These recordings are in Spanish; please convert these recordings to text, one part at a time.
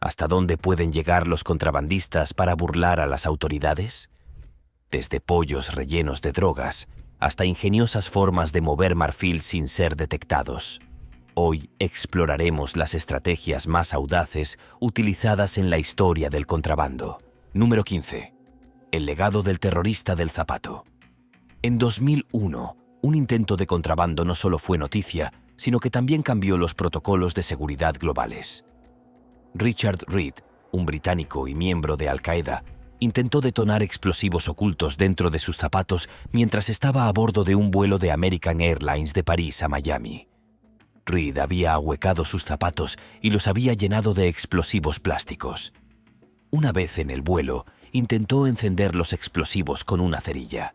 ¿Hasta dónde pueden llegar los contrabandistas para burlar a las autoridades? Desde pollos rellenos de drogas hasta ingeniosas formas de mover marfil sin ser detectados. Hoy exploraremos las estrategias más audaces utilizadas en la historia del contrabando. Número 15. El legado del terrorista del zapato. En 2001, un intento de contrabando no solo fue noticia, sino que también cambió los protocolos de seguridad globales. Richard Reed, un británico y miembro de Al-Qaeda, intentó detonar explosivos ocultos dentro de sus zapatos mientras estaba a bordo de un vuelo de American Airlines de París a Miami. Reed había ahuecado sus zapatos y los había llenado de explosivos plásticos. Una vez en el vuelo, intentó encender los explosivos con una cerilla,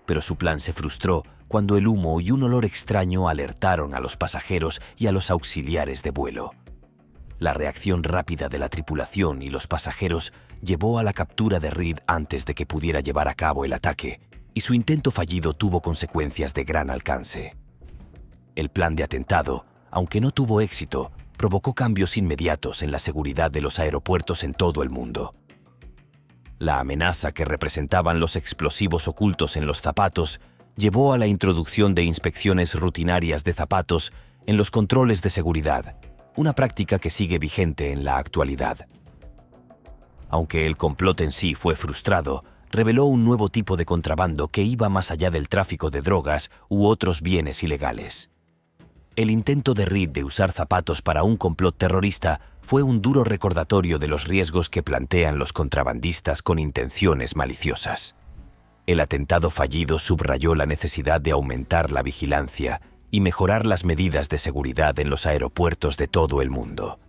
pero su plan se frustró cuando el humo y un olor extraño alertaron a los pasajeros y a los auxiliares de vuelo. La reacción rápida de la tripulación y los pasajeros llevó a la captura de Reed antes de que pudiera llevar a cabo el ataque, y su intento fallido tuvo consecuencias de gran alcance. El plan de atentado, aunque no tuvo éxito, provocó cambios inmediatos en la seguridad de los aeropuertos en todo el mundo. La amenaza que representaban los explosivos ocultos en los zapatos llevó a la introducción de inspecciones rutinarias de zapatos en los controles de seguridad, una práctica que sigue vigente en la actualidad. Aunque el complot en sí fue frustrado, reveló un nuevo tipo de contrabando que iba más allá del tráfico de drogas u otros bienes ilegales. El intento de Reed de usar zapatos para un complot terrorista fue un duro recordatorio de los riesgos que plantean los contrabandistas con intenciones maliciosas. El atentado fallido subrayó la necesidad de aumentar la vigilancia y mejorar las medidas de seguridad en los aeropuertos de todo el mundo.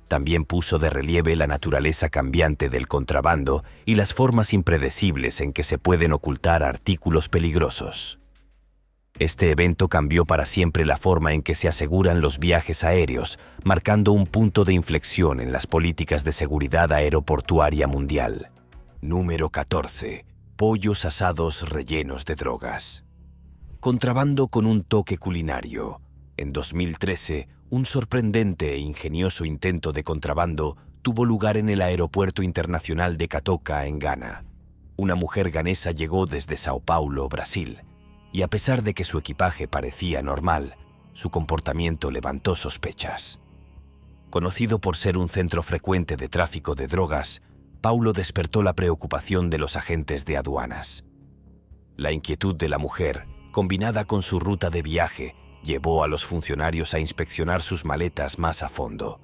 También puso de relieve la naturaleza cambiante del contrabando y las formas impredecibles en que se pueden ocultar artículos peligrosos. Este evento cambió para siempre la forma en que se aseguran los viajes aéreos, marcando un punto de inflexión en las políticas de seguridad aeroportuaria mundial. Número 14. Pollos asados rellenos de drogas. Contrabando con un toque culinario. En 2013, un sorprendente e ingenioso intento de contrabando tuvo lugar en el Aeropuerto Internacional de Katoka, en Ghana. Una mujer ganesa llegó desde Sao Paulo, Brasil, y a pesar de que su equipaje parecía normal, su comportamiento levantó sospechas. Conocido por ser un centro frecuente de tráfico de drogas, Paulo despertó la preocupación de los agentes de aduanas. La inquietud de la mujer, combinada con su ruta de viaje, llevó a los funcionarios a inspeccionar sus maletas más a fondo.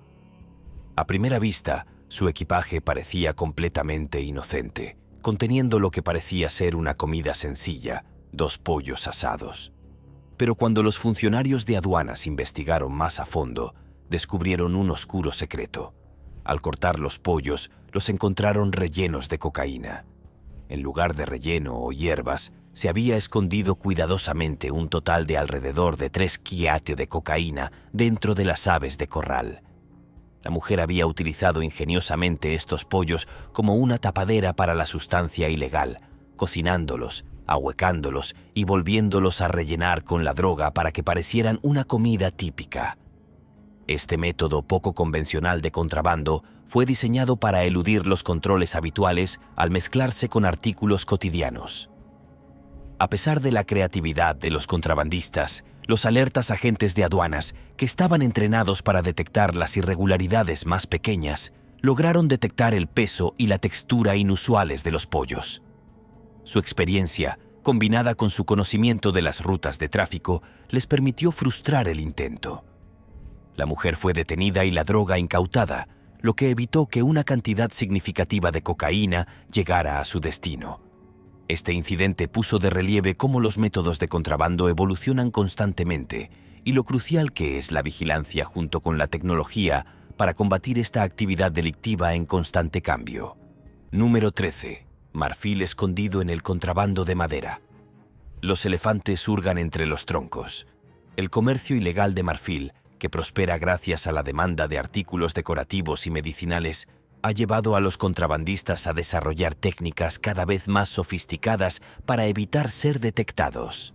A primera vista, su equipaje parecía completamente inocente, conteniendo lo que parecía ser una comida sencilla, 2 pollos asados. Pero cuando los funcionarios de aduanas investigaron más a fondo, descubrieron un oscuro secreto. Al cortar los pollos, los encontraron rellenos de cocaína. En lugar de relleno o hierbas, se había escondido cuidadosamente un total de alrededor de 3 kg de cocaína dentro de las aves de corral. La mujer había utilizado ingeniosamente estos pollos como una tapadera para la sustancia ilegal, cocinándolos, ahuecándolos y volviéndolos a rellenar con la droga para que parecieran una comida típica. Este método poco convencional de contrabando fue diseñado para eludir los controles habituales al mezclarse con artículos cotidianos. A pesar de la creatividad de los contrabandistas, los alertas agentes de aduanas, que estaban entrenados para detectar las irregularidades más pequeñas, lograron detectar el peso y la textura inusuales de los pollos. Su experiencia, combinada con su conocimiento de las rutas de tráfico, les permitió frustrar el intento. La mujer fue detenida y la droga incautada, lo que evitó que una cantidad significativa de cocaína llegara a su destino. Este incidente puso de relieve cómo los métodos de contrabando evolucionan constantemente y lo crucial que es la vigilancia junto con la tecnología para combatir esta actividad delictiva en constante cambio. Número 13. Marfil escondido en el contrabando de madera. Los elefantes hurgan entre los troncos. El comercio ilegal de marfil, que prospera gracias a la demanda de artículos decorativos y medicinales, ha llevado a los contrabandistas a desarrollar técnicas cada vez más sofisticadas para evitar ser detectados.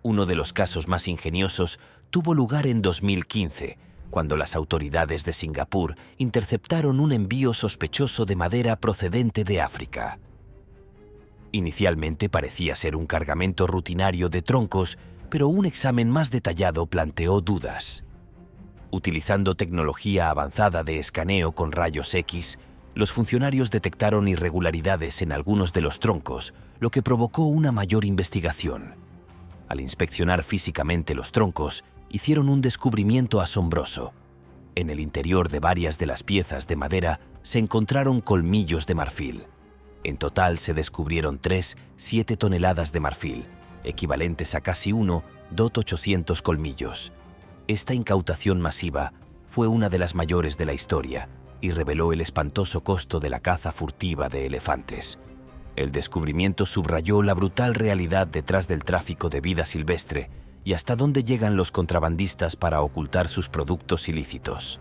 Uno de los casos más ingeniosos tuvo lugar en 2015, cuando las autoridades de Singapur interceptaron un envío sospechoso de madera procedente de África. Inicialmente parecía ser un cargamento rutinario de troncos, pero un examen más detallado planteó dudas. Utilizando tecnología avanzada de escaneo con rayos X, los funcionarios detectaron irregularidades en algunos de los troncos, lo que provocó una mayor investigación. Al inspeccionar físicamente los troncos, hicieron un descubrimiento asombroso. En el interior de varias de las piezas de madera se encontraron colmillos de marfil. En total se descubrieron 7 toneladas de marfil, equivalentes a casi uno DOT 800 colmillos. Esta incautación masiva fue una de las mayores de la historia y reveló el espantoso costo de la caza furtiva de elefantes. El descubrimiento subrayó la brutal realidad detrás del tráfico de vida silvestre y hasta dónde llegan los contrabandistas para ocultar sus productos ilícitos.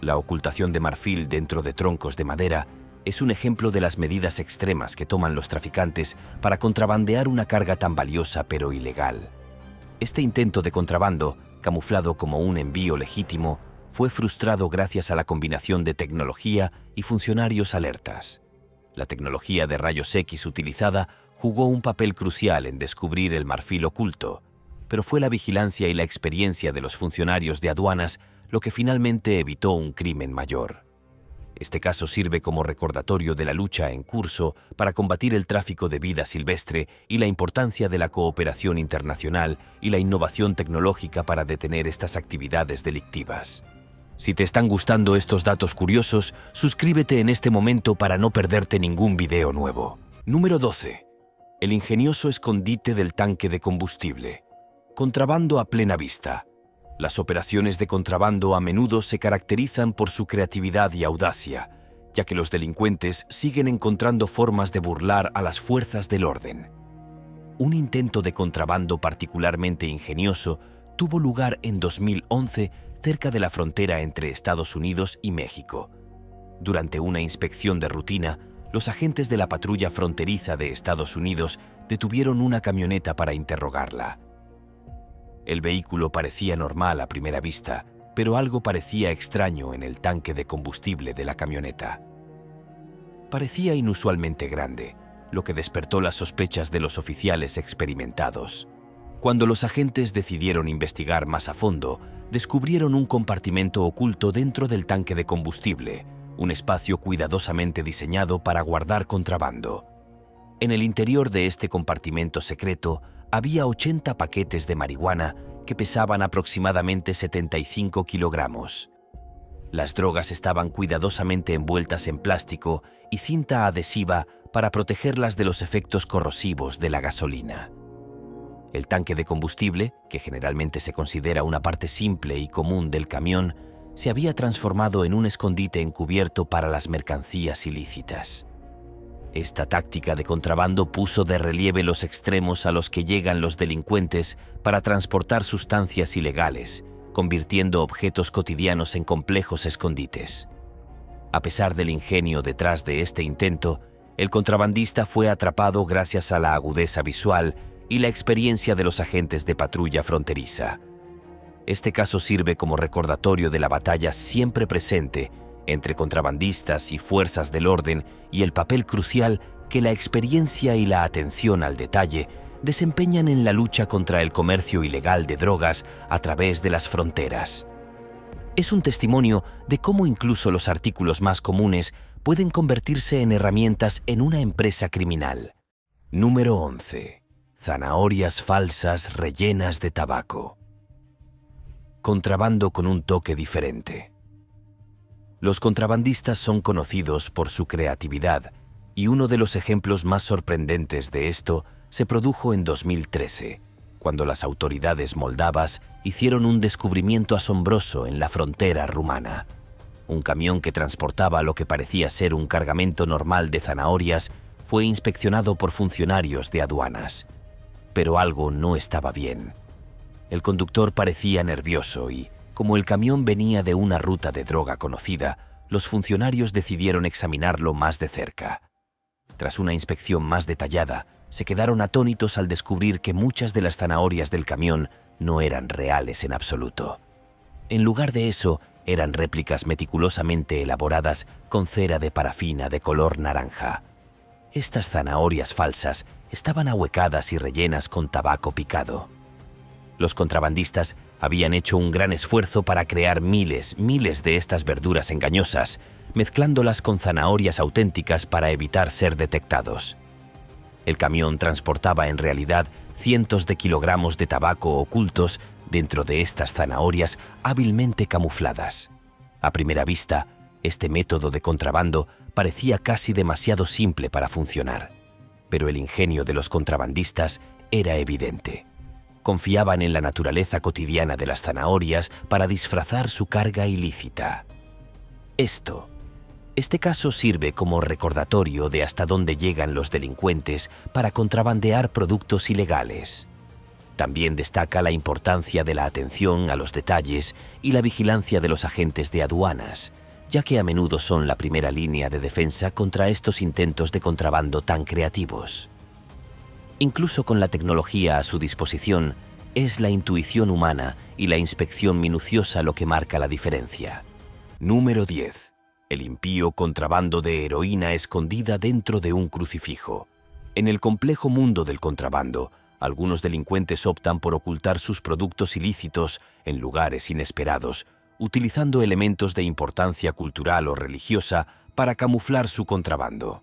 La ocultación de marfil dentro de troncos de madera es un ejemplo de las medidas extremas que toman los traficantes para contrabandear una carga tan valiosa pero ilegal. Este intento de contrabando, camuflado como un envío legítimo, fue frustrado gracias a la combinación de tecnología y funcionarios alertas. La tecnología de rayos X utilizada jugó un papel crucial en descubrir el marfil oculto, pero fue la vigilancia y la experiencia de los funcionarios de aduanas lo que finalmente evitó un crimen mayor. Este caso sirve como recordatorio de la lucha en curso para combatir el tráfico de vida silvestre y la importancia de la cooperación internacional y la innovación tecnológica para detener estas actividades delictivas. Si te están gustando estos datos curiosos, suscríbete en este momento para no perderte ningún video nuevo. Número 12. El ingenioso escondite del tanque de combustible. Contrabando a plena vista. Las operaciones de contrabando a menudo se caracterizan por su creatividad y audacia, ya que los delincuentes siguen encontrando formas de burlar a las fuerzas del orden. Un intento de contrabando particularmente ingenioso tuvo lugar en 2011 cerca de la frontera entre Estados Unidos y México. Durante una inspección de rutina, los agentes de la patrulla fronteriza de Estados Unidos detuvieron una camioneta para interrogarla. El vehículo parecía normal a primera vista, pero algo parecía extraño en el tanque de combustible de la camioneta. Parecía inusualmente grande, lo que despertó las sospechas de los oficiales experimentados. Cuando los agentes decidieron investigar más a fondo, descubrieron un compartimento oculto dentro del tanque de combustible, un espacio cuidadosamente diseñado para guardar contrabando. En el interior de este compartimento secreto había 80 paquetes de marihuana que pesaban aproximadamente 75 kilogramos. Las drogas estaban cuidadosamente envueltas en plástico y cinta adhesiva para protegerlas de los efectos corrosivos de la gasolina. El tanque de combustible, que generalmente se considera una parte simple y común del camión, se había transformado en un escondite encubierto para las mercancías ilícitas. Esta táctica de contrabando puso de relieve los extremos a los que llegan los delincuentes para transportar sustancias ilegales, convirtiendo objetos cotidianos en complejos escondites. A pesar del ingenio detrás de este intento, el contrabandista fue atrapado gracias a la agudeza visual y la experiencia de los agentes de patrulla fronteriza. Este caso sirve como recordatorio de la batalla siempre presente entre contrabandistas y fuerzas del orden y el papel crucial que la experiencia y la atención al detalle desempeñan en la lucha contra el comercio ilegal de drogas a través de las fronteras. Es un testimonio de cómo incluso los artículos más comunes pueden convertirse en herramientas en una empresa criminal. Número 11. Zanahorias falsas rellenas de tabaco. Contrabando con un toque diferente. Los contrabandistas son conocidos por su creatividad, y uno de los ejemplos más sorprendentes de esto se produjo en 2013, cuando las autoridades moldavas hicieron un descubrimiento asombroso en la frontera rumana. Un camión que transportaba lo que parecía ser un cargamento normal de zanahorias fue inspeccionado por funcionarios de aduanas. Pero algo no estaba bien. El conductor parecía nervioso y, como el camión venía de una ruta de droga conocida, los funcionarios decidieron examinarlo más de cerca. Tras una inspección más detallada, se quedaron atónitos al descubrir que muchas de las zanahorias del camión no eran reales en absoluto. En lugar de eso, eran réplicas meticulosamente elaboradas con cera de parafina de color naranja. Estas zanahorias falsas estaban ahuecadas y rellenas con tabaco picado. Los contrabandistas habían hecho un gran esfuerzo para crear miles de estas verduras engañosas, mezclándolas con zanahorias auténticas para evitar ser detectados. El camión transportaba en realidad cientos de kilogramos de tabaco ocultos dentro de estas zanahorias hábilmente camufladas. A primera vista, este método de contrabando parecía casi demasiado simple para funcionar, pero el ingenio de los contrabandistas era evidente. Confiaban en la naturaleza cotidiana de las zanahorias para disfrazar su carga ilícita. Este caso sirve como recordatorio de hasta dónde llegan los delincuentes para contrabandear productos ilegales. También destaca la importancia de la atención a los detalles y la vigilancia de los agentes de aduanas, ya que a menudo son la primera línea de defensa contra estos intentos de contrabando tan creativos. Incluso con la tecnología a su disposición, es la intuición humana y la inspección minuciosa lo que marca la diferencia. Número 10. El impío contrabando de heroína escondida dentro de un crucifijo. En el complejo mundo del contrabando, algunos delincuentes optan por ocultar sus productos ilícitos en lugares inesperados, utilizando elementos de importancia cultural o religiosa para camuflar su contrabando.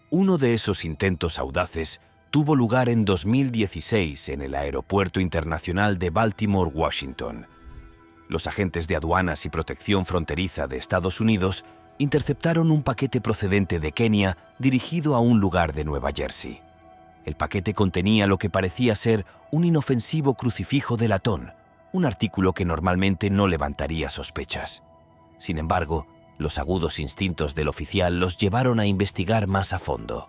Uno de esos intentos audaces tuvo lugar en 2016 en el Aeropuerto Internacional de Baltimore, Washington. Los agentes de aduanas y protección fronteriza de Estados Unidos interceptaron un paquete procedente de Kenia dirigido a un lugar de Nueva Jersey. El paquete contenía lo que parecía ser un inofensivo crucifijo de latón, un artículo que normalmente no levantaría sospechas. Sin embargo, los agudos instintos del oficial los llevaron a investigar más a fondo.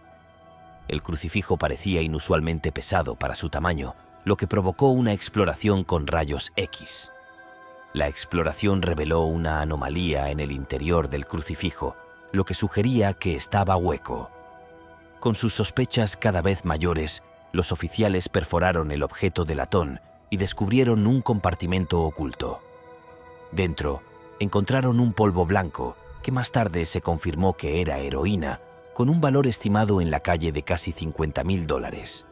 El crucifijo parecía inusualmente pesado para su tamaño, lo que provocó una exploración con rayos X. La exploración reveló una anomalía en el interior del crucifijo, lo que sugería que estaba hueco. Con sus sospechas cada vez mayores, los oficiales perforaron el objeto de latón y descubrieron un compartimento oculto. Dentro, encontraron un polvo blanco, que más tarde se confirmó que era heroína, con un valor estimado en la calle de casi $50,000.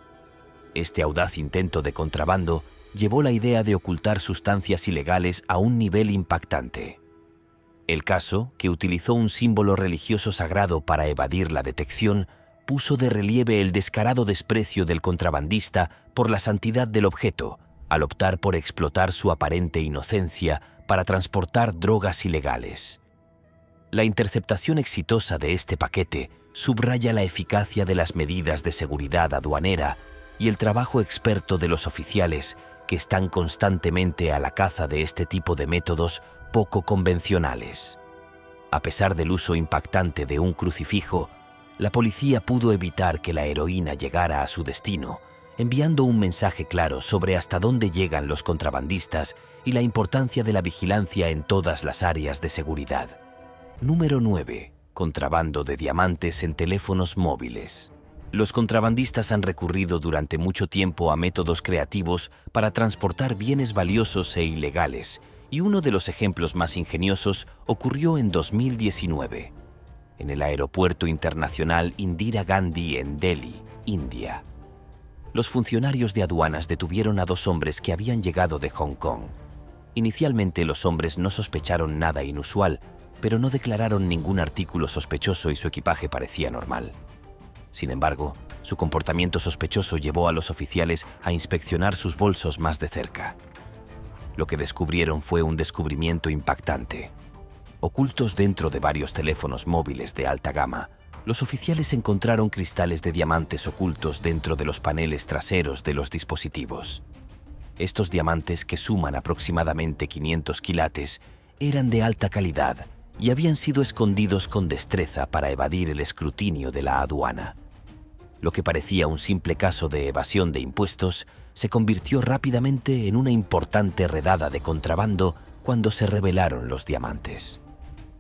Este audaz intento de contrabando llevó la idea de ocultar sustancias ilegales a un nivel impactante. El caso, que utilizó un símbolo religioso sagrado para evadir la detección, puso de relieve el descarado desprecio del contrabandista por la santidad del objeto, al optar por explotar su aparente inocencia para transportar drogas ilegales. La interceptación exitosa de este paquete subraya la eficacia de las medidas de seguridad aduanera y el trabajo experto de los oficiales que están constantemente a la caza de este tipo de métodos poco convencionales. A pesar del uso impactante de un crucifijo, la policía pudo evitar que la heroína llegara a su destino, enviando un mensaje claro sobre hasta dónde llegan los contrabandistas y la importancia de la vigilancia en todas las áreas de seguridad. Número 9. Contrabando de diamantes en teléfonos móviles. Los contrabandistas han recurrido durante mucho tiempo a métodos creativos para transportar bienes valiosos e ilegales, y uno de los ejemplos más ingeniosos ocurrió en 2019, en el Aeropuerto Internacional Indira Gandhi en Delhi, India. Los funcionarios de aduanas detuvieron a 2 hombres que habían llegado de Hong Kong. Inicialmente los hombres no sospecharon nada inusual, pero no declararon ningún artículo sospechoso y su equipaje parecía normal. Sin embargo, su comportamiento sospechoso llevó a los oficiales a inspeccionar sus bolsos más de cerca. Lo que descubrieron fue un descubrimiento impactante. Ocultos dentro de varios teléfonos móviles de alta gama, los oficiales encontraron cristales de diamantes ocultos dentro de los paneles traseros de los dispositivos. Estos diamantes, que suman aproximadamente 500 quilates, eran de alta calidad y habían sido escondidos con destreza para evadir el escrutinio de la aduana. Lo que parecía un simple caso de evasión de impuestos se convirtió rápidamente en una importante redada de contrabando cuando se revelaron los diamantes.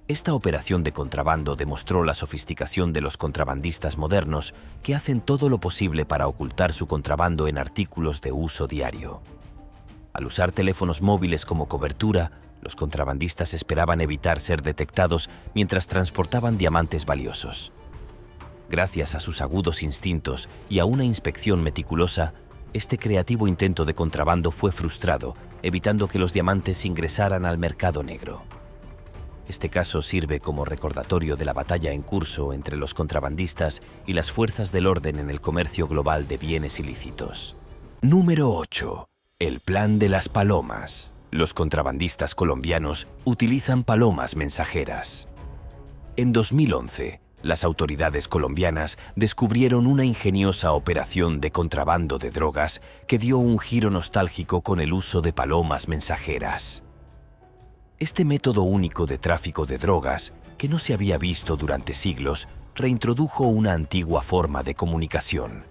Esta operación de contrabando demostró la sofisticación de los contrabandistas modernos, que hacen todo lo posible para ocultar su contrabando en artículos de uso diario. Al usar teléfonos móviles como cobertura, los contrabandistas esperaban evitar ser detectados mientras transportaban diamantes valiosos. Gracias a sus agudos instintos y a una inspección meticulosa, este creativo intento de contrabando fue frustrado, evitando que los diamantes ingresaran al mercado negro. Este caso sirve como recordatorio de la batalla en curso entre los contrabandistas y las fuerzas del orden en el comercio global de bienes ilícitos. Número 8. El plan de las palomas. Los contrabandistas colombianos utilizan palomas mensajeras. En 2011, las autoridades colombianas descubrieron una ingeniosa operación de contrabando de drogas que dio un giro nostálgico con el uso de palomas mensajeras. Este método único de tráfico de drogas, que no se había visto durante siglos, reintrodujo una antigua forma de comunicación.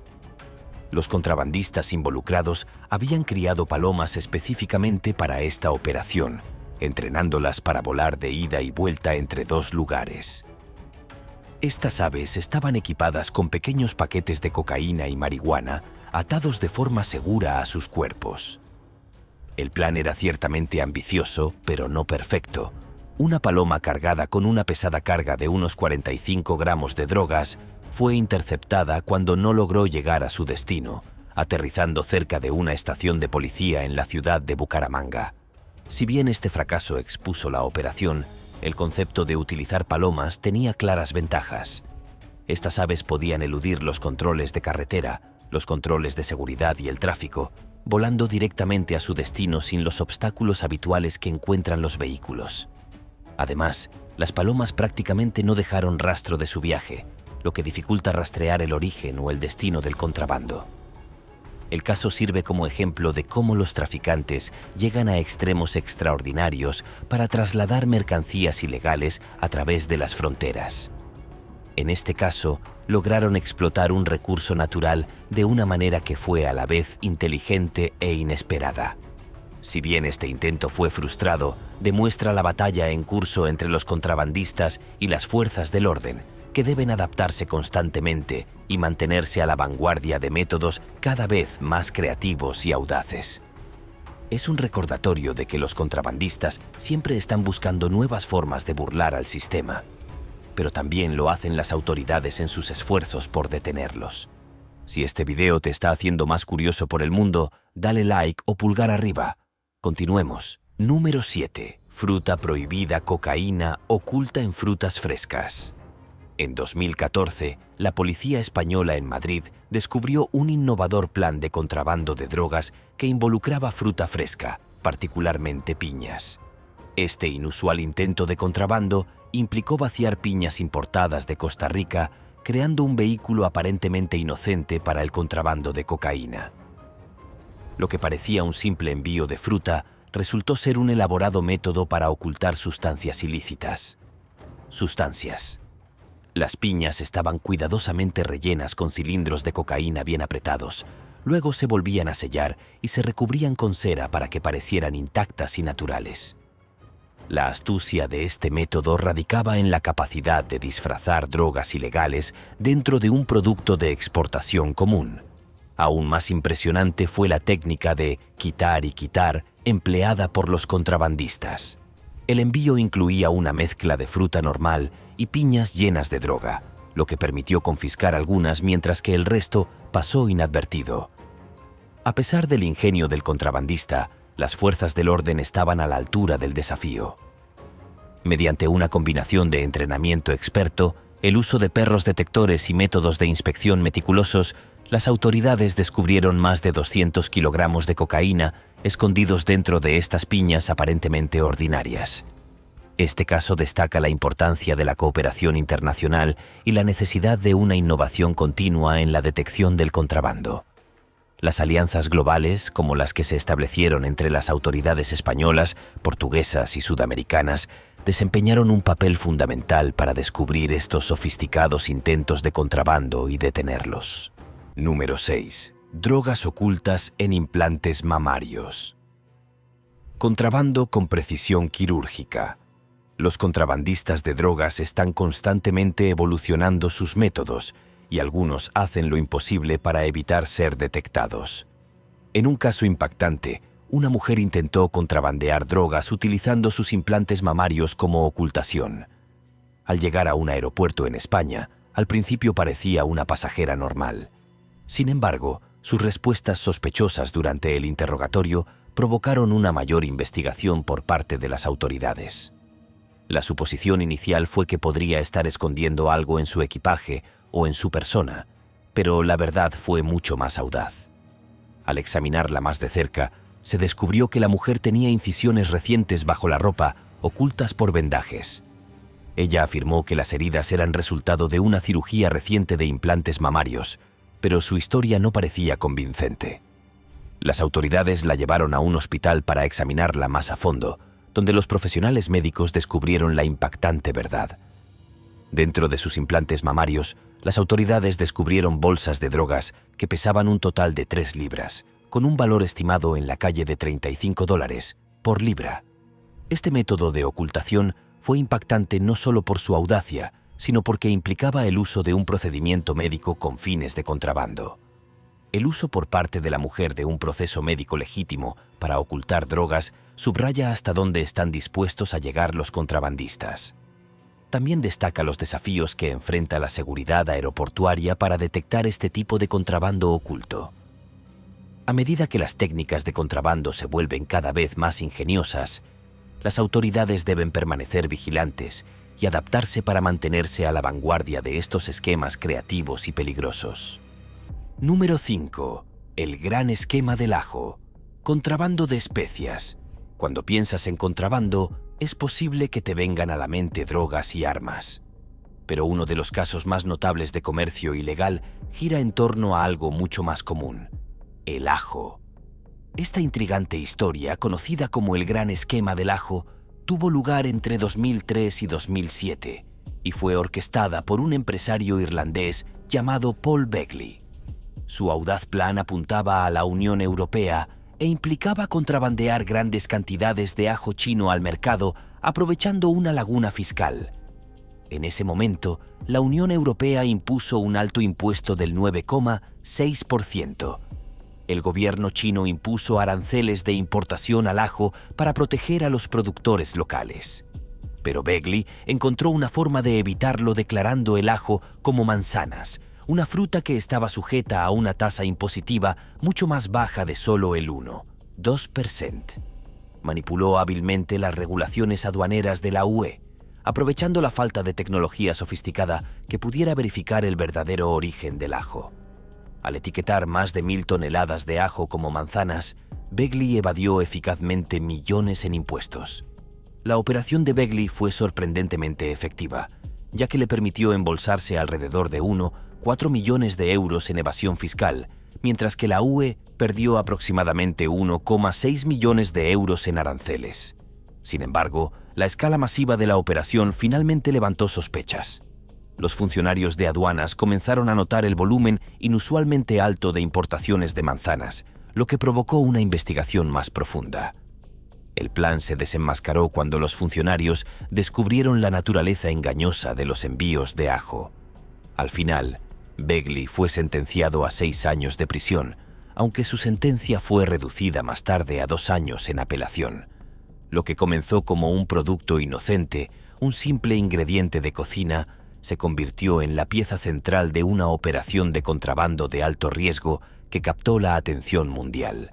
Los contrabandistas involucrados habían criado palomas específicamente para esta operación, entrenándolas para volar de ida y vuelta entre dos lugares. Estas aves estaban equipadas con pequeños paquetes de cocaína y marihuana atados de forma segura a sus cuerpos. El plan era ciertamente ambicioso, pero no perfecto. Una paloma cargada con una pesada carga de unos 45 gramos de drogas fue interceptada cuando no logró llegar a su destino, aterrizando cerca de una estación de policía en la ciudad de Bucaramanga. Si bien este fracaso expuso la operación, el concepto de utilizar palomas tenía claras ventajas. Estas aves podían eludir los controles de carretera, los controles de seguridad y el tráfico, volando directamente a su destino sin los obstáculos habituales que encuentran los vehículos. Además, las palomas prácticamente no dejaron rastro de su viaje, lo que dificulta rastrear el origen o el destino del contrabando. El caso sirve como ejemplo de cómo los traficantes llegan a extremos extraordinarios para trasladar mercancías ilegales a través de las fronteras. En este caso, lograron explotar un recurso natural de una manera que fue a la vez inteligente e inesperada. Si bien este intento fue frustrado, demuestra la batalla en curso entre los contrabandistas y las fuerzas del orden, que deben adaptarse constantemente y mantenerse a la vanguardia de métodos cada vez más creativos y audaces. Es un recordatorio de que los contrabandistas siempre están buscando nuevas formas de burlar al sistema, pero también lo hacen las autoridades en sus esfuerzos por detenerlos. Si este video te está haciendo más curioso por el mundo, dale like o pulgar arriba. Continuemos. Número 7. Fruta prohibida, cocaína oculta en frutas frescas. En 2014, la policía española en Madrid descubrió un innovador plan de contrabando de drogas que involucraba fruta fresca, particularmente piñas. Este inusual intento de contrabando implicó vaciar piñas importadas de Costa Rica, creando un vehículo aparentemente inocente para el contrabando de cocaína. Lo que parecía un simple envío de fruta resultó ser un elaborado método para ocultar sustancias ilícitas. Las piñas estaban cuidadosamente rellenas con cilindros de cocaína bien apretados. Luego se volvían a sellar y se recubrían con cera para que parecieran intactas y naturales. La astucia de este método radicaba en la capacidad de disfrazar drogas ilegales dentro de un producto de exportación común. Aún más impresionante fue la técnica de quitar y quitar empleada por los contrabandistas. El envío incluía una mezcla de fruta normal y piñas llenas de droga, lo que permitió confiscar algunas mientras que el resto pasó inadvertido. A pesar del ingenio del contrabandista, las fuerzas del orden estaban a la altura del desafío. Mediante una combinación de entrenamiento experto, el uso de perros detectores y métodos de inspección meticulosos, las autoridades descubrieron más de 200 kilogramos de cocaína escondidos dentro de estas piñas aparentemente ordinarias. Este caso destaca la importancia de la cooperación internacional y la necesidad de una innovación continua en la detección del contrabando. Las alianzas globales, como las que se establecieron entre las autoridades españolas, portuguesas y sudamericanas, desempeñaron un papel fundamental para descubrir estos sofisticados intentos de contrabando y detenerlos. Número 6. Drogas ocultas en implantes mamarios. Contrabando con precisión quirúrgica. Los contrabandistas de drogas están constantemente evolucionando sus métodos y algunos hacen lo imposible para evitar ser detectados. En un caso impactante, una mujer intentó contrabandear drogas utilizando sus implantes mamarios como ocultación. Al llegar a un aeropuerto en España, al principio parecía una pasajera normal. Sin embargo, sus respuestas sospechosas durante el interrogatorio provocaron una mayor investigación por parte de las autoridades. La suposición inicial fue que podría estar escondiendo algo en su equipaje o en su persona, pero la verdad fue mucho más audaz. Al examinarla más de cerca, se descubrió que la mujer tenía incisiones recientes bajo la ropa, ocultas por vendajes. Ella afirmó que las heridas eran resultado de una cirugía reciente de implantes mamarios, pero su historia no parecía convincente. Las autoridades la llevaron a un hospital para examinarla más a fondo, donde los profesionales médicos descubrieron la impactante verdad. Dentro de sus implantes mamarios, las autoridades descubrieron bolsas de drogas que pesaban un total de 3 libras, con un valor estimado en la calle de $35 por libra. Este método de ocultación fue impactante no solo por su audacia, sino porque implicaba el uso de un procedimiento médico con fines de contrabando. El uso por parte de la mujer de un proceso médico legítimo para ocultar drogas subraya hasta dónde están dispuestos a llegar los contrabandistas. También destaca los desafíos que enfrenta la seguridad aeroportuaria para detectar este tipo de contrabando oculto. A medida que las técnicas de contrabando se vuelven cada vez más ingeniosas, las autoridades deben permanecer vigilantes y adaptarse para mantenerse a la vanguardia de estos esquemas creativos y peligrosos. Número 5. El gran esquema del ajo. Contrabando de especias. Cuando piensas en contrabando, es posible que te vengan a la mente drogas y armas. Pero uno de los casos más notables de comercio ilegal gira en torno a algo mucho más común: el ajo. Esta intrigante historia, conocida como el gran esquema del ajo, tuvo lugar entre 2003 y 2007 y fue orquestada por un empresario irlandés llamado Paul Begley. Su audaz plan apuntaba a la Unión Europea e implicaba contrabandear grandes cantidades de ajo chino al mercado aprovechando una laguna fiscal. En ese momento, la Unión Europea impuso un alto impuesto del 9,6%. El gobierno chino impuso aranceles de importación al ajo para proteger a los productores locales. Pero Begley encontró una forma de evitarlo declarando el ajo como manzanas, una fruta que estaba sujeta a una tasa impositiva mucho más baja de solo el 1,2%. Manipuló hábilmente las regulaciones aduaneras de la UE, aprovechando la falta de tecnología sofisticada que pudiera verificar el verdadero origen del ajo. Al etiquetar más de 1.000 toneladas de ajo como manzanas, Begley evadió eficazmente millones en impuestos. La operación de Begley fue sorprendentemente efectiva, ya que le permitió embolsarse alrededor de 1,4 millones de euros en evasión fiscal, mientras que la UE perdió aproximadamente 1,6 millones de euros en aranceles. Sin embargo, la escala masiva de la operación finalmente levantó sospechas. Los funcionarios de aduanas comenzaron a notar el volumen inusualmente alto de importaciones de manzanas, lo que provocó una investigación más profunda. El plan se desenmascaró cuando los funcionarios descubrieron la naturaleza engañosa de los envíos de ajo. Al final, Begley fue sentenciado a 6 años de prisión, aunque su sentencia fue reducida más tarde a 2 años en apelación. Lo que comenzó como un producto inocente, un simple ingrediente de cocina, se convirtió en la pieza central de una operación de contrabando de alto riesgo que captó la atención mundial.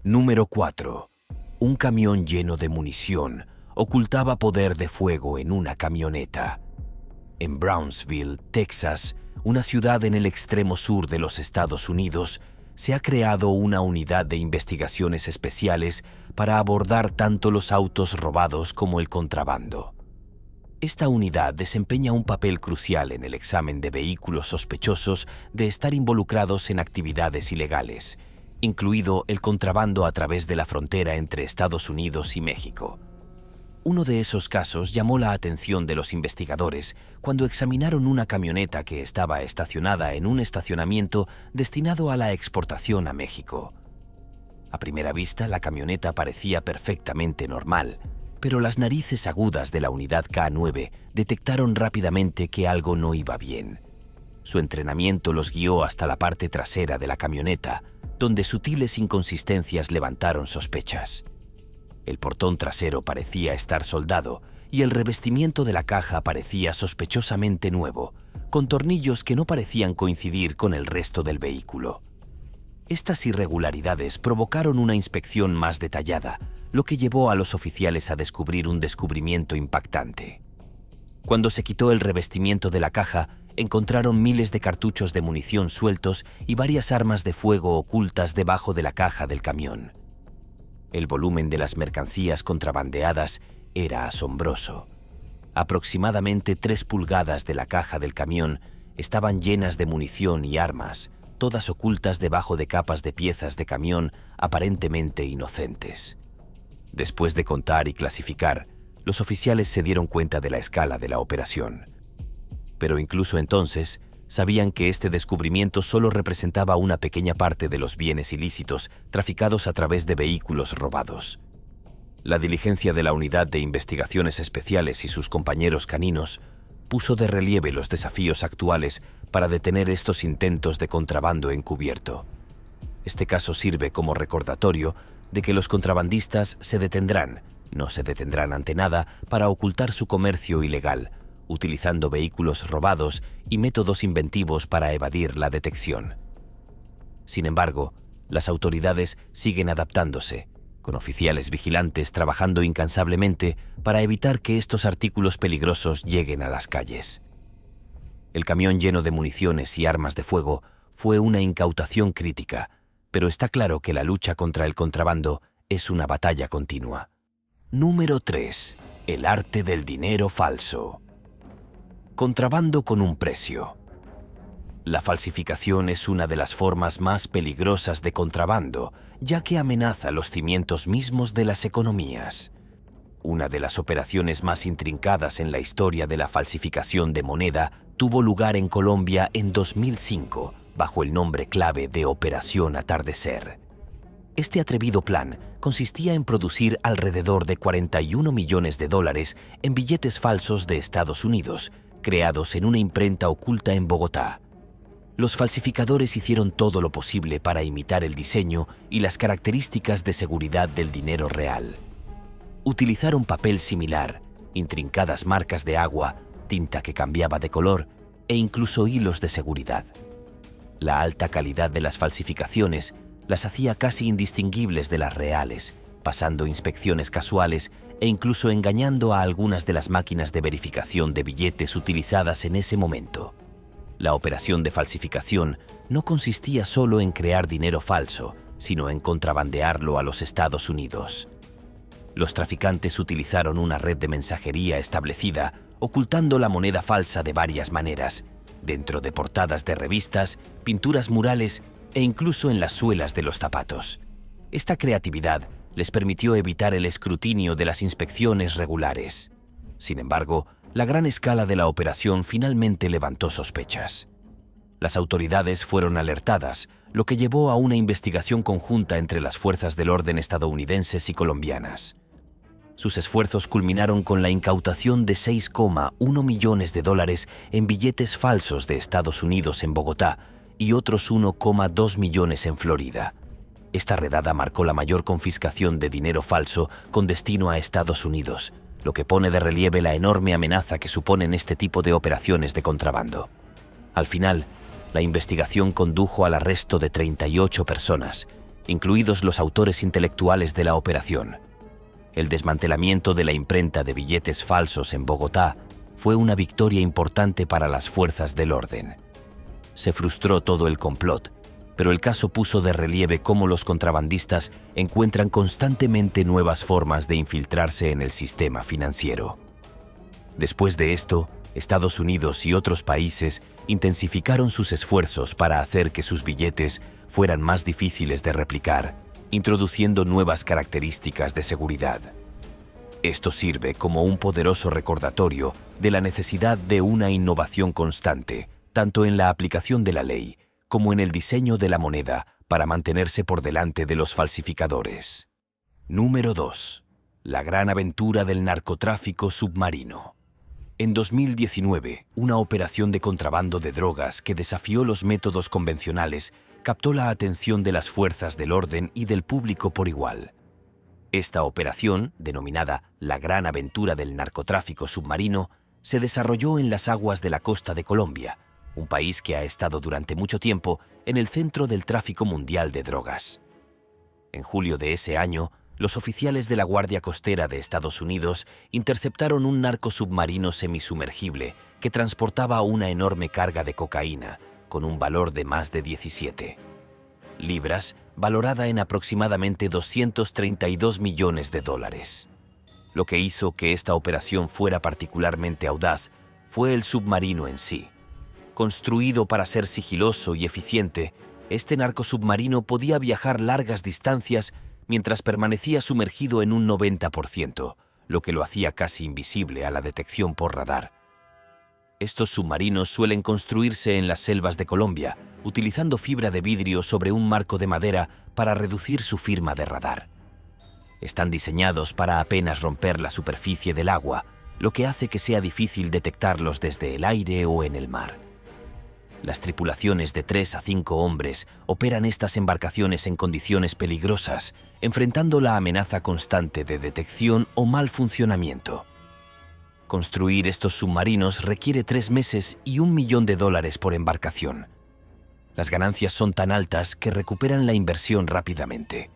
Número 4. Un camión lleno de munición ocultaba poder de fuego en una camioneta. En Brownsville, Texas, una ciudad en el extremo sur de los Estados Unidos, se ha creado una unidad de investigaciones especiales para abordar tanto los autos robados como el contrabando. Esta unidad desempeña un papel crucial en el examen de vehículos sospechosos de estar involucrados en actividades ilegales, incluido el contrabando a través de la frontera entre Estados Unidos y México. Uno de esos casos llamó la atención de los investigadores cuando examinaron una camioneta que estaba estacionada en un estacionamiento destinado a la exportación a México. A primera vista, la camioneta parecía perfectamente normal, pero las narices agudas de la unidad K9 detectaron rápidamente que algo no iba bien. Su entrenamiento los guió hasta la parte trasera de la camioneta, donde sutiles inconsistencias levantaron sospechas. El portón trasero parecía estar soldado y el revestimiento de la caja parecía sospechosamente nuevo, con tornillos que no parecían coincidir con el resto del vehículo. Estas irregularidades provocaron una inspección más detallada, lo que llevó a los oficiales a descubrir un descubrimiento impactante. Cuando se quitó el revestimiento de la caja, encontraron miles de cartuchos de munición sueltos y varias armas de fuego ocultas debajo de la caja del camión. El volumen de las mercancías contrabandeadas era asombroso. Aproximadamente 3 pulgadas de la caja del camión estaban llenas de munición y armas, todas ocultas debajo de capas de piezas de camión aparentemente inocentes. Después de contar y clasificar, los oficiales se dieron cuenta de la escala de la operación. Pero incluso entonces, sabían que este descubrimiento solo representaba una pequeña parte de los bienes ilícitos traficados a través de vehículos robados. La diligencia de la Unidad de Investigaciones Especiales y sus compañeros caninos puso de relieve los desafíos actuales para detener estos intentos de contrabando encubierto. Este caso sirve como recordatorio de que los contrabandistas no se detendrán ante nada para ocultar su comercio ilegal, utilizando vehículos robados y métodos inventivos para evadir la detección. Sin embargo, las autoridades siguen adaptándose, con oficiales vigilantes trabajando incansablemente para evitar que estos artículos peligrosos lleguen a las calles. El camión lleno de municiones y armas de fuego fue una incautación crítica, pero está claro que la lucha contra el contrabando es una batalla continua. Número 3. El arte del dinero falso. Contrabando con un precio. La falsificación es una de las formas más peligrosas de contrabando, ya que amenaza los cimientos mismos de las economías. Una de las operaciones más intrincadas en la historia de la falsificación de moneda tuvo lugar en Colombia en 2005, bajo el nombre clave de Operación Atardecer. Este atrevido plan consistía en producir alrededor de $41 millones en billetes falsos de Estados Unidos, creados en una imprenta oculta en Bogotá. Los falsificadores hicieron todo lo posible para imitar el diseño y las características de seguridad del dinero real. Utilizaron papel similar, intrincadas marcas de agua, tinta que cambiaba de color e incluso hilos de seguridad. La alta calidad de las falsificaciones las hacía casi indistinguibles de las reales, pasando inspecciones casuales e incluso engañando a algunas de las máquinas de verificación de billetes utilizadas en ese momento. La operación de falsificación no consistía solo en crear dinero falso, sino en contrabandearlo a los Estados Unidos. Los traficantes utilizaron una red de mensajería establecida, ocultando la moneda falsa de varias maneras, dentro de portadas de revistas, pinturas murales e incluso en las suelas de los zapatos. Esta creatividad les permitió evitar el escrutinio de las inspecciones regulares. Sin embargo, la gran escala de la operación finalmente levantó sospechas. Las autoridades fueron alertadas, lo que llevó a una investigación conjunta entre las fuerzas del orden estadounidenses y colombianas. Sus esfuerzos culminaron con la incautación de $6,1 millones en billetes falsos de Estados Unidos en Bogotá y otros 1,2 millones en Florida. Esta redada marcó la mayor confiscación de dinero falso con destino a Estados Unidos, lo que pone de relieve la enorme amenaza que suponen este tipo de operaciones de contrabando. Al final, la investigación condujo al arresto de 38 personas, incluidos los autores intelectuales de la operación. El desmantelamiento de la imprenta de billetes falsos en Bogotá fue una victoria importante para las fuerzas del orden. Se frustró todo el complot, pero el caso puso de relieve cómo los contrabandistas encuentran constantemente nuevas formas de infiltrarse en el sistema financiero. Después de esto, Estados Unidos y otros países intensificaron sus esfuerzos para hacer que sus billetes fueran más difíciles de replicar, introduciendo nuevas características de seguridad. Esto sirve como un poderoso recordatorio de la necesidad de una innovación constante, tanto en la aplicación de la ley como en el diseño de la moneda para mantenerse por delante de los falsificadores. Número 2. La gran aventura del narcotráfico submarino. En 2019, una operación de contrabando de drogas que desafió los métodos convencionales captó la atención de las fuerzas del orden y del público por igual. Esta operación, denominada la Gran Aventura del Narcotráfico Submarino, se desarrolló en las aguas de la costa de Colombia, un país que ha estado durante mucho tiempo en el centro del tráfico mundial de drogas. En julio de ese año, los oficiales de la Guardia Costera de Estados Unidos interceptaron un narcosubmarino semisumergible que transportaba una enorme carga de cocaína, con un valor de más de 17 libras, valorada en aproximadamente 232 millones de dólares. Lo que hizo que esta operación fuera particularmente audaz fue el submarino en sí. Construido para ser sigiloso y eficiente, este narcosubmarino podía viajar largas distancias mientras permanecía sumergido en un 90%, lo que lo hacía casi invisible a la detección por radar. Estos submarinos suelen construirse en las selvas de Colombia, utilizando fibra de vidrio sobre un marco de madera para reducir su firma de radar. Están diseñados para apenas romper la superficie del agua, lo que hace que sea difícil detectarlos desde el aire o en el mar. Las tripulaciones de 3 a 5 hombres operan estas embarcaciones en condiciones peligrosas, enfrentando la amenaza constante de detección o mal funcionamiento. Construir estos submarinos requiere 3 meses y $1 millón por embarcación. Las ganancias son tan altas que recuperan la inversión rápidamente.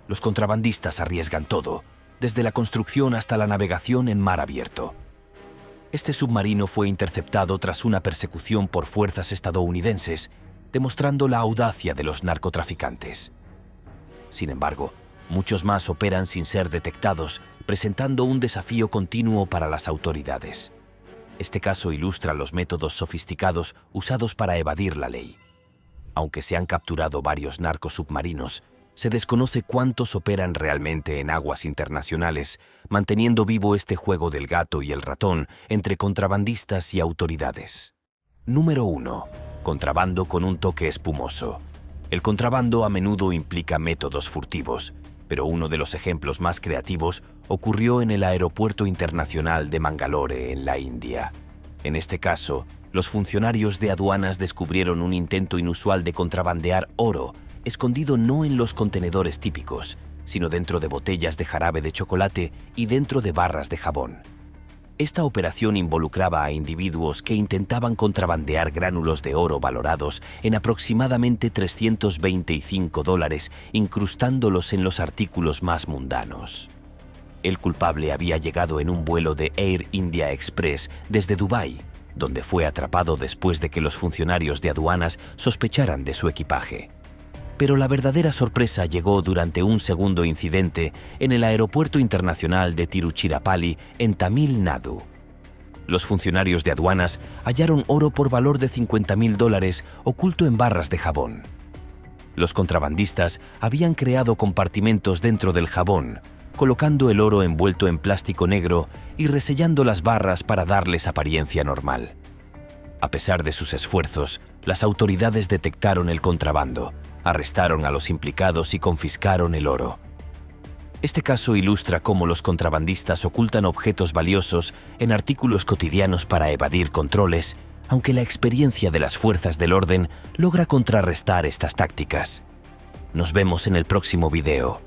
Los contrabandistas arriesgan todo, desde la construcción hasta la navegación en mar abierto. Este submarino fue interceptado tras una persecución por fuerzas estadounidenses, demostrando la audacia de los narcotraficantes. Sin embargo, muchos más operan sin ser detectados, presentando un desafío continuo para las autoridades. Este caso ilustra los métodos sofisticados usados para evadir la ley. Aunque se han capturado varios narcosubmarinos, se desconoce cuántos operan realmente en aguas internacionales, manteniendo vivo este juego del gato y el ratón entre contrabandistas y autoridades. Número 1. Contrabando con un toque espumoso. El contrabando a menudo implica métodos furtivos, pero uno de los ejemplos más creativos ocurrió en el Aeropuerto Internacional de Mangalore, en la India. En este caso, los funcionarios de aduanas descubrieron un intento inusual de contrabandear oro, escondido no en los contenedores típicos, sino dentro de botellas de jarabe de chocolate y dentro de barras de jabón. Esta operación involucraba a individuos que intentaban contrabandear gránulos de oro valorados en aproximadamente $325, incrustándolos en los artículos más mundanos. El culpable había llegado en un vuelo de Air India Express desde Dubái, donde fue atrapado después de que los funcionarios de aduanas sospecharan de su equipaje. Pero la verdadera sorpresa llegó durante un segundo incidente en el Aeropuerto Internacional de Tiruchirappalli, en Tamil Nadu. Los funcionarios de aduanas hallaron oro por valor de $50.000 oculto en barras de jabón. Los contrabandistas habían creado compartimentos dentro del jabón, colocando el oro envuelto en plástico negro y resellando las barras para darles apariencia normal. A pesar de sus esfuerzos, las autoridades detectaron el contrabando, arrestaron a los implicados y confiscaron el oro. Este caso ilustra cómo los contrabandistas ocultan objetos valiosos en artículos cotidianos para evadir controles, aunque la experiencia de las fuerzas del orden logra contrarrestar estas tácticas. Nos vemos en el próximo video.